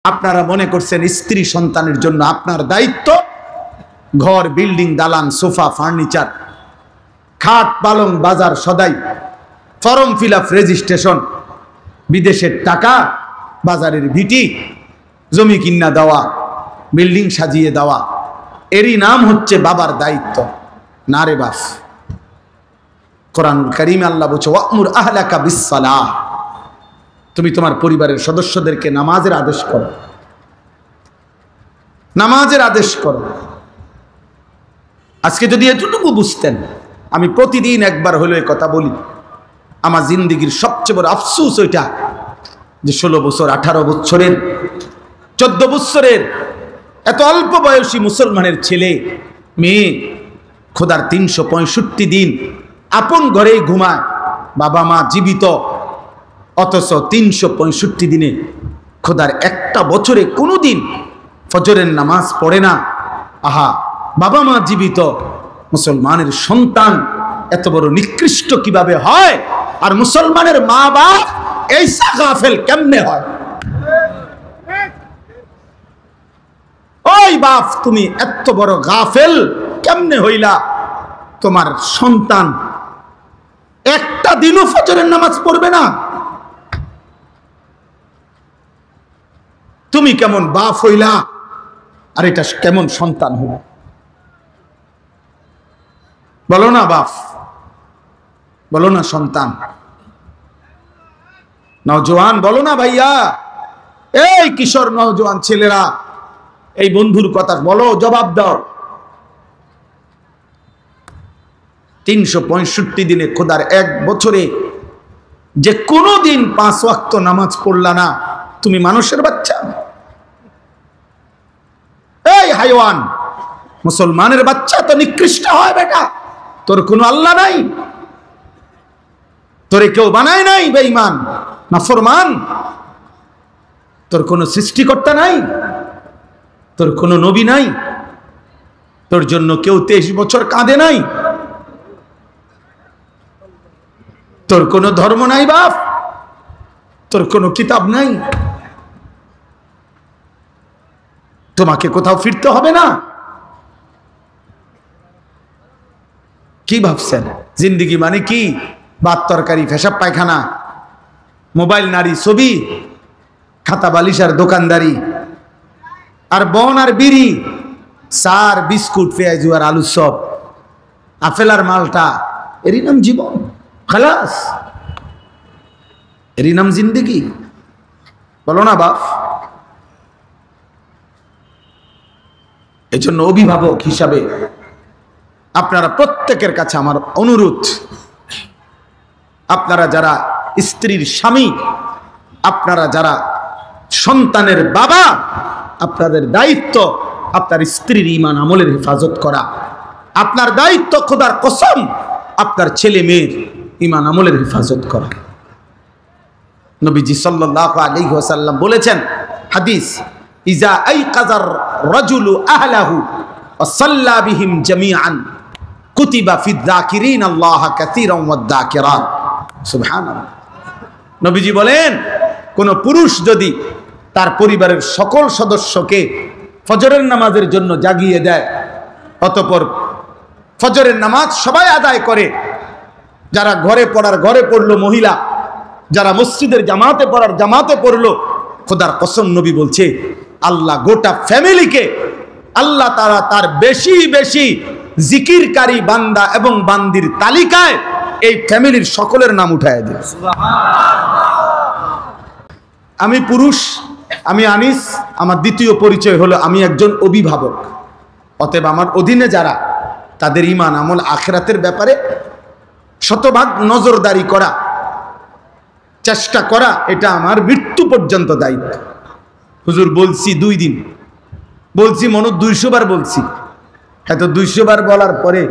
আপনারা মনে করছেন স্ত্রী সন্তানের জন্য আপনার দায়িত্ব ঘর, বিল্ডিং, দালান, সোফা, ফার্নিচার, খাট, পালং, বাজার, সদাই, ফর্ম ফিল আপ, রেজিস্ট্রেশন, বিদেশের টাকা, বাজারের ভিটি, জমি কিনা দেওয়া, বিল্ডিং সাজিয়ে দেওয়া, এরই নাম হচ্ছে বাবার দায়িত্ব। না রে বাপ, কোরআনুল কারীমে আল্লাহ বলছে ওয়া'মুর আহলাকা বিস-সালাহ, তুমি তোমার পরিবারের সদস্যদেরকে নামাজের আদেশ করো, নামাজের আদেশ করো। আজকে যদি এতটুকু বুঝতেন, আমি প্রতিদিন একবার হলো এই কথা বলি, আমার জিন্দেগির সবচেয়ে বড় আফসোস ওইটা যে 16 বছর, 18 বছরের, 14 বছরের এত অল্প বয়সী মুসলমানের ছেলে মেয়ে খোদার 365 দিন আপন ঘরেই ঘুমায়, বাবা মা জীবিত, অথচ 365 দিনে খোদার একটা বছরে কোনো দিন ফজরের নামাজ পড়ে না। আহা, বাবা মা জীবিত, মুসলমানের সন্তান এত বড় নিকৃষ্ট কিভাবে হয়? আর মুসলমানের মা বাপ এইসা গাফেল কেমনে হয়? ওই বাপ, তুমি এত বড় গাফেল কেমনে হইলা? তোমার সন্তান একটা দিনও ফজরের নামাজ পড়বে না, তুমি কেমন বাপ হইলা? আর এটা কেমন সন্তান হইল? বলো না বাপ, বলো না সন্তান, নওজোয়ান বলো না ভাইয়া, এই কিশোর নওজোয়ান ছেলেরা, এই বন্ধুর কথা বলো, জবাব দাও। 365 দিনে খোদার এক বছরে যে কোনো দিন 5 ওয়াক্ত নামাজ পড়লা না, তুমি মানুষের বাচ্চা? এই হাইওয়ান, মুসলমানের বাচ্চা তো নিকৃষ্ট হয় বেটা। তোর কোনো আল্লাহ নাই, তোরে কেউ বানায় নাই বেঈমান নাফরমান, তোর কোনো সৃষ্টিকর্তা নাই, তোর কোনো নবী নাই, তোর জন্য কেউ 23 বছর কাঁদে নাই, তোর কোনো ধর্ম নাই বাপ, তোর কোনো কিতাব নাই, তোমাকে কোথাও ফিরতে হবে না? কি ভাবছেন জিন্দেগি মানে কি? ভাত তরকারি, পেশাব পায়খানা, মোবাইল, নারী, ছবি, খাতা বালিশ আর দোকানদারি, আর বন আর বিড়ি, সার, বিস্কুট, পেঁয়াজু আর আলু সব, আপেল আর মালটা, এরই নাম জীবন? খালাস, এরই নাম জিন্দেগি? বলো না বাপ। এই জন্য অভিভাবক হিসাবে আপনারা প্রত্যেকের কাছে আমার অনুরোধ, আপনারা যারা স্ত্রীর স্বামী, আপনারা যারা সন্তানের বাবা, আপনাদের দায়িত্ব আপনার স্ত্রীর ঈমান আমলের হেফাজত করা। আপনার দায়িত্ব খোদার কসম আপনার ছেলে মেয়ের ঈমান আমলের হেফাজত করা। নবীজি সাল্লাল্লাহু আলাইহি ওয়াসাল্লাম বলেছেন, হাদিস, ইজা আইকাযার রাজুলু আহলাহু ওয়া সাল্লা বিহিম জামিআন কুতিবা ফিয-যাকিরিন আল্লাহ কাসীরান ওয়াদ-যাকিরাত। সুবহানাল্লাহ। নবীজি বলেন, কোন পুরুষ যদি তার পরিবারের সকল সদস্যকে ফজরের নামাজের জন্য জাগিয়ে দেয়, অতঃপর ফজরের নামাজ সবাই আদায় করে, যারা ঘরে পড়ার ঘরে পড়লো মহিলা, যারা মসজিদের জামাতে পড়ার জামাতে পড়লো, খোদার কসম নবী বলছে আল্লাহ গোটা ফ্যামিলিকে, আল্লাহ তাআলা তার বেশি বেশি জিকিরকারী বান্দা এবং বান্দির তালিকায় এই ফ্যামিলির সকলের নাম উঠায় দেয়। আমি পুরুষ, আমি আনিস, আমার দ্বিতীয় পরিচয় হলো আমি একজন অভিভাবক। অতএব আমার অধীনে যারা, তাদের ঈমান আমল আখিরাতের ব্যাপারে শতভাগ নজরদারি করা, চেষ্টা করা, এটা আমার মৃত্যু পর্যন্ত দায়িত্ব। হুজুর বলছি 2 দিন, বলছি মনে 200 বার বলছি, এত 200 বার বলার পরে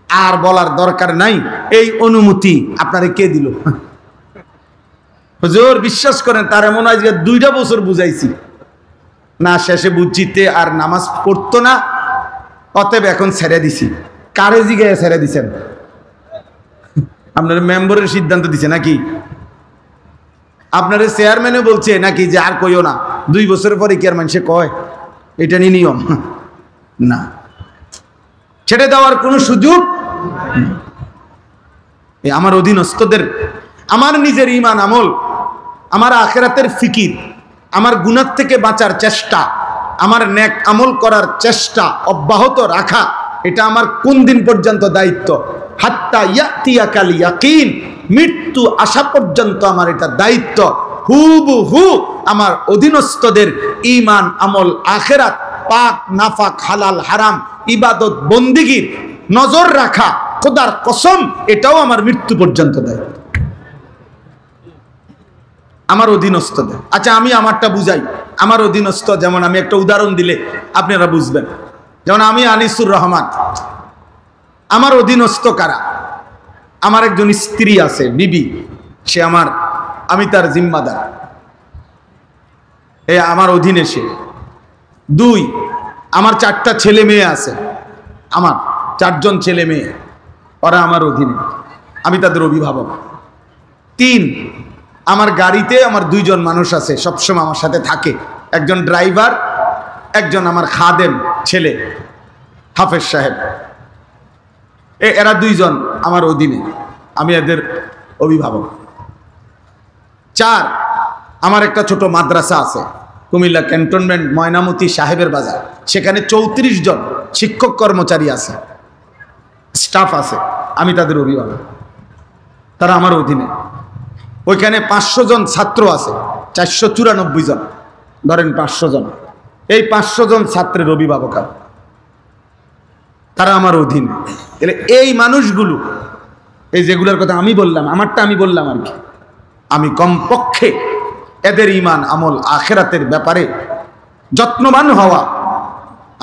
আর বলার দরকার নাই, এই অনুমতি আপনারে কে দিল? হুজুর বিশ্বাস করেন, তার এমন আজকে 2টা বছর বুঝাইছি না, শেষে বুঝছিতে আর নামাজ পড়তো না, অতএব এখন ছেড়ে দিছি। কারে জিগায় ছেড়ে দিছেন? আপনার মেম্বারের সিদ্ধান্ত দিছে নাকি? আপনার চেয়ারম্যানে বলছে নাকি যে আর কইও না, 2 বছর পরে কি আর মানুষে কয়? এটা নিয়ম না, ছেড়ে দেওয়ার কোনো সুযোগ। আমার অধীনস্থদের, আমার নিজের ঈমান আমল, আমার আখিরাতের ফিকির, আমার গুনাহ থেকে বাঁচার চেষ্টা, আমার নেক আমল করার চেষ্টা অব্যাহত রাখা, এটা আমার কোন দিন পর্যন্ত দায়িত্ব? হাত্তা ইয়াতিয়াকাল ইয়াকিন, মৃত্যু আসা পর্যন্ত আমার এটা দায়িত্ব। হুবহু আমার অধীনস্থদের ঈমান আমল আখিরাত, পাক নাফাক, হালাল হারাম, ইবাদত বন্দিগির নজর রাখা, খোদার কসম এটাও আমার মৃত্যু পর্যন্ত দায়িত্ব আমার অধীনস্থদের। আচ্ছা আমি আমারটা বুঝাই। আমার অধীনস্থ, যেমন আমি একটা উদাহরণ দিলে আপনারা বুঝবেন। যেমন আমি আনিসুর রহমান, আমার অধীনস্থ কারা? আমার একজন স্ত্রী আছে, বিবি, সে আমি তার জিম্মাদার, আমার অধীনে সে। 2, আমার 4টা ছেলে মেয়ে আছে, আমার 4 জন ছেলে মেয়ে, ওরা আমার অধীনে, আমি তাদের অভিভাবক। 3, আমার গাড়িতে আমার 2 জন মানুষ আছে, সবসময় আমার সাথে থাকে, একজন ড্রাইভার, একজন আমার খাদেম ছেলে হাফেজ সাহেব। এরা 2 জন আমার অধীনে, আমি এদের অভিভাবক। 4, আমার একটা ছোট মাদ্রাসা আছে কুমিল্লা ক্যান্টনমেন্ট ময়নামতি সাহেবের বাজার, সেখানে 34 জন শিক্ষক কর্মচারী আছে, স্টাফ আছে, আমি তাদের অভিভাবক, তারা আমার অধীনে। ওইখানে 500 জন ছাত্র আছে, 494 জন, ধরেন 500 জন, এই 500 জন ছাত্রের অভিভাবক, তারা আমার অধীনে। তাহলে এই মানুষগুলো, এই যেগুলোর কথা আমি বললাম, আমারটা আমি বললাম আর কি, আমি কমপক্ষে এদের ঈমান আমল আখিরাতের ব্যাপারে যত্নবান হওয়া,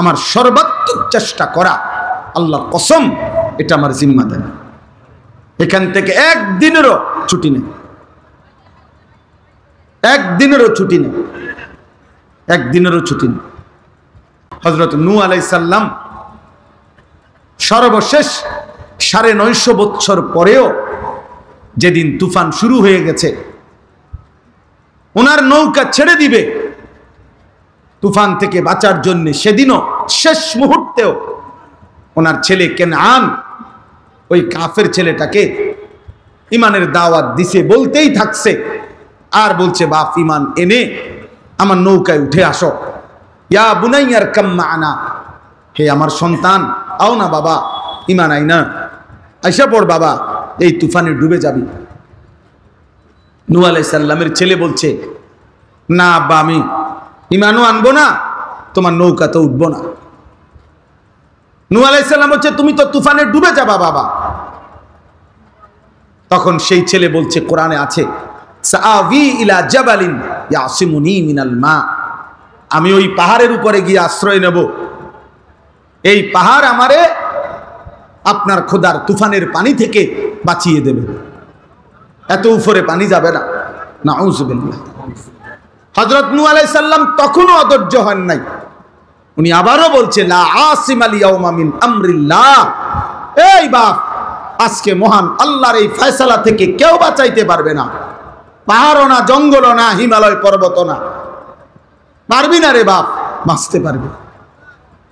আমার সর্বাত্মক চেষ্টা করা, আল্লাহর কসম এটা আমার জিম্মাদারি। এখান থেকে একদিনেরও ছুটি নেই, একদিনেরও ছুটি নেই, একদিনেরও ছুটি নেই। হযরত নূহ আলাইহিস সালাম সর্বশেষ 950 বছর পরেও যেদিন তুফান শুরু হয়ে গেছে, ওনার নৌকা ছেড়ে দিবে তুফান থেকে বাঁচার জন্য, সেদিনও শেষ মুহূর্তেও ওনার ছেলে কেনআন, ওই কাফের ছেলেটাকে ইমানের দাওয়াত দিছে, বলতেই থাকছে, আর বলছে বাপ ইমান এনে আমার নৌকায় উঠে আসো, ইয়া বুনাইয়ার কাম মা'না, হে আমার সন্তান আও না বাবা, ইমান আই না, আইসা পড় বাবা, এই তুফানে ডুবে যাবি। নূহ আলাইহিস সালামের ছেলে বলছে না আব্বা, আমি ইমানও আনবো না, তোমার নৌকাতে উঠবো না। নূহ আলাইহিস সালাম বলছে তুমি তো তুফানে ডুবে যাবা বাবা। তখন সেই ছেলে বলছে, কোরআনে আছে, সাআবি ইলা জাবালিন ইয়াসিমুনি মিনাল মা, আমি ওই পাহাড়ের উপরে গিয়ে আশ্রয় নেব, এই পাহাড় আমারে আপনার খোদার তুফানের পানি থেকে বাঁচিয়ে দেবে, এত উপরে পানি যাবে না। নাউযুবিল্লাহ। হযরত নূহ আলাইহিস সালাম তখনও অধৈর্য হন নাই, উনি আবারও বলছে লা আসিমাল ইয়াউমা মিন আমরিল্লাহ, এই বাপ, আজকে মহান আল্লাহর এই ফয়সালা থেকে কেউ বাঁচাইতে পারবে না, পাহাড়ও না, জঙ্গলও না, হিমালয় পর্বত না, পারবি না রে বাপ, বাঁচতে পারবি।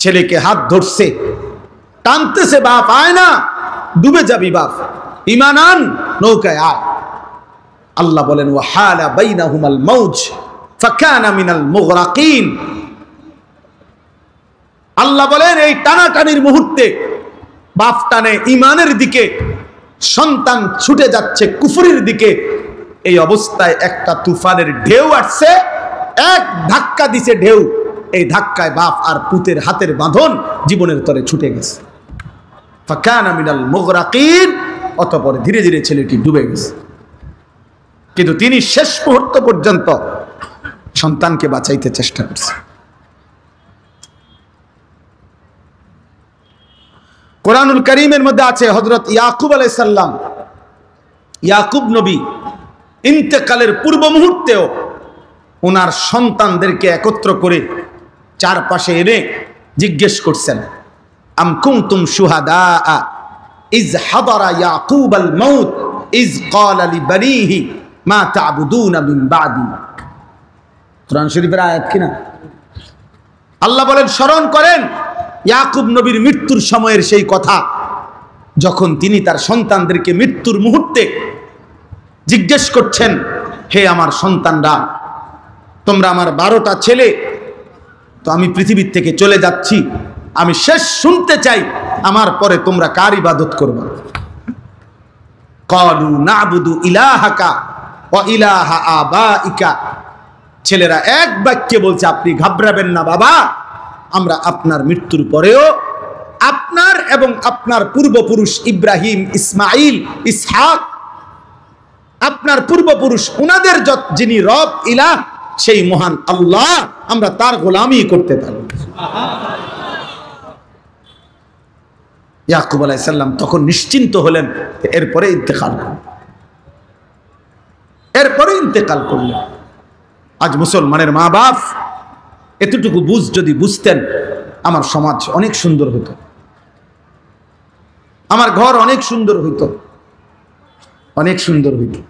ছেলেকে হাত ধরছে, টানতেছে, বাপ আয় না, ডুবে যাবি বাপ, ঈমান আন, নৌকায় আয়। আল্লাহ বলেন ওয়াহালা বাইনাহুমাল মাউজ ফাকানা মিনাল মুগরাকিন, আল্লাহ বলেন এই টানাটানির মুহূর্তে বাপ টানে ঈমানের দিকে, সন্তান ছুটে যাচ্ছে কুফরির দিকে, এই অবস্থায় একটা তুফানের ঢেউ আসছে, এক ধাক্কা দিছে ঢেউ, এই ধাক্কায় বাপ আর পুতের হাতের বাঁধন জীবনের তরে ছুটে গেছে। ফাকানা মিনাল মুগরাকিন, অতঃপর ধীরে ধীরে ছেলেটি ডুবে গেছে। কিন্তু তিনি শেষ মুহূর্ত পর্যন্ত সন্তানকে বাঁচাইতে চেষ্টা করছে। কোরআনুল কারীমের মধ্যে আছে হযরত ইয়াকুব আলাইহিস সালাম, ইয়াকুব নবী ইন্তেকালের পূর্ব মুহূর্তেও ওনার সন্তানদেরকে একত্র করে চারপাশে এনে জিজ্ঞেস করছেন, আম কুনতুম শুহাদা is হাদারা Yakub Al Maut is ক্বালা লিবানিহি মা তা'বুদুনা মিন বা'দি। কোরআন শরীফের আয়াত কিনা? আল্লাহ বলেন স্মরণ করেন ইয়াকুব নবীর মৃত্যুর সময়ের সেই কথা, যখন তিনি তার সন্তানদেরকে মৃত্যুর মুহূর্তে জিজ্ঞেস করছেন, হে আমার সন্তানরা, তোমরা আমার 12টা ছেলে, তো আমি পৃথিবীর থেকে চলে যাচ্ছি, আমি শেষ শুনতে চাই আমার পরে তোমরা কার ইবাদত করবে? ক্বালু না'বুদু ইলাহাকা ওয়া ইলাহা আবাইকা। ছেলেরা এক বাক্যে বলছে, আপনি ঘাবড়াবেন না বাবা, আমরা আপনার মৃত্যুর পরেও আপনার এবং আপনার পূর্বপুরুষ ইব্রাহিম, ইসমাইল, ইসহাক, আপনার পূর্বপুরুষ উনাদের যিনি রব ইলাহ, সেই মহান আল্লাহ, আমরা তার গোলামি করতে থাকব। ইয়াকুব আলাইহিস সালাম তখন নিশ্চিন্ত হলেন, এরপরে ইন্তেকাল করলেন। আজ মুসলমানের মা বাপ এতটুকু যদি বুঝতেন, আমার সমাজ অনেক সুন্দর হতো, আমার ঘর অনেক সুন্দর হইতো, অনেক সুন্দর হইতো।